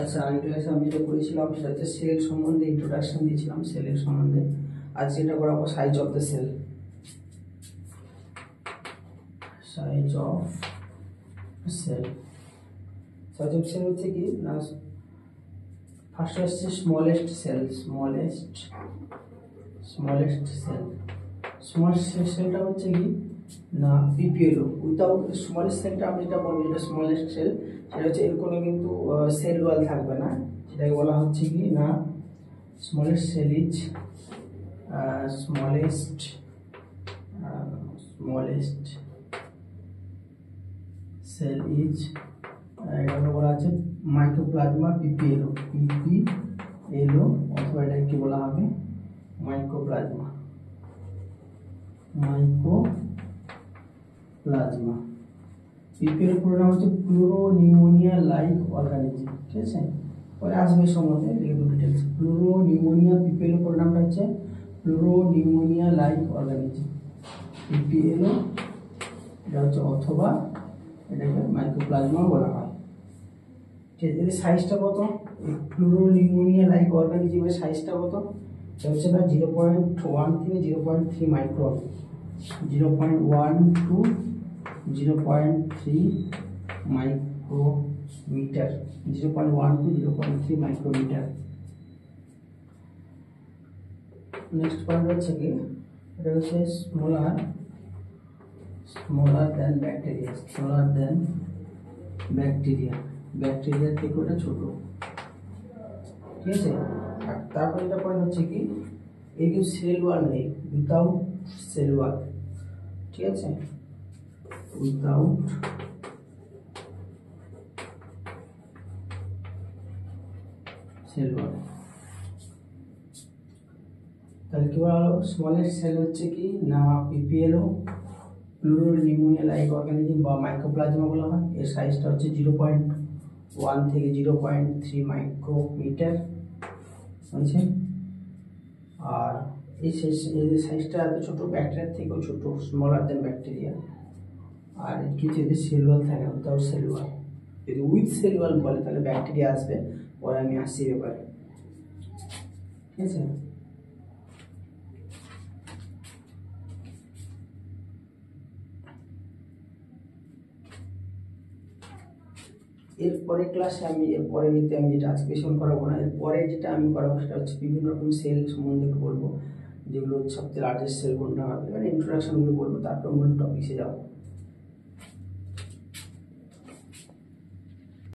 আচ্ছা, আগের ক্লাসে আমি যেটা করেছিলাম সেটা হচ্ছে সেল সম্বন্ধে ইন্ট্রোডাকশন দিয়েছিলাম, সেলের সম্বন্ধে। আজ যেটা করাবো size of the cell. Size of cell, size of cell হচ্ছে কি না, ফার্স্ট হচ্ছে smallest cell, smallest cell. Smallest সেলটা হচ্ছে কি না পিপিএলও। উইথাউট স্মলেস্ট সেলটা আমি যেটা বলবো, যেটা স্মলেস্ট সেল, সেটা হচ্ছে এর কোনো কিন্তু সেল ওয়াল থাকবে না, সেটাকে বলা হচ্ছে কি না smallest cell is smallest cell is, এটাকে বলা আছে মাইক্রোপ্লাজমা পিপিএলও, অথবা এটাকে কি বলা হবে মাইক্রোপ্লাজমা। পিপিএল পুরো নাম হচ্ছে প্লুরোনিউমোনিয়া লাইক অর্গানিজম, ঠিক আছে? পরে আসবে সম্বন্ধে লিখে দেবো ডিটেলস। প্লুরোনিউমোনিয়া পিপিএল পুরো নামটা হচ্ছে প্লুরোনিউমোনিয়া লাইক অর্গানিজম, পিপিএলও, এটা হচ্ছে অথবা এটাকে মাইক্রোপ্লাজমা বলা হয়। ঠিক আছে, এর সাইজটা কত? প্লুরোনিউমোনিয়া লাইক অর্গানিজমের সাইজটা কত? এটা হচ্ছে না 0.1 থেকে 0.3 micron, 0.1 to 0.3 micrometer, 0.1 to 0.3 micrometer. Next point হচ্ছে কি, এটা হচ্ছে স্মলার দ্যান ব্যাকটেরিয়া, ব্যাকটেরিয়ার থেকে ওটা ছোট, ঠিক আছে? আর তারপর এটা পয়েন্ট হচ্ছে কি, এই কিন্তু সেল ওয়াল নেই, উইথাউট সেল ওয়াল, ঠিক আছে? উইথাউট সেল ওয়াল, তাহলে কি বলা হলো? স্মলেস্ট সেল হচ্ছে কি না পিপিএলও, প্লুরোনিউমোনিয়া লাইক অর্গানিজম বা মাইক্রোপ্লাজমা বলা হয়। এর সাইজটা হচ্ছে 0.1 থেকে 0.3 মাইক্রোমিটার, বুঝছে? আর এই সাইজটা এত ছোট, ব্যাকটেরিয়ার থেকেও ছোট, স্মলার দেন ব্যাকটেরিয়া। আর কি যদি সেল ওয়াল থাকে, উইথাউট সেল ওয়াল। যদি উইথ সেল ওয়াল বলে তাহলে ব্যাকটেরিয়া আসবে, পরে আমি আসছি ব্যাপারে, ঠিক আছে? এরপরে ক্লাসে আমি এরপরে আমি যেটা আজকে বেশি করাবো না, এরপরে যেটা আমি করাবো সেটা হচ্ছে বিভিন্ন রকম সেল সম্বন্ধে একটু বলবো, যেগুলো সবচেয়ে লার্জেস্ট সেল কোনটা হবে, মানে ইন্ট্রোডাকশনগুলো বলবো, তারপর মূল টপিক্সে যাবো।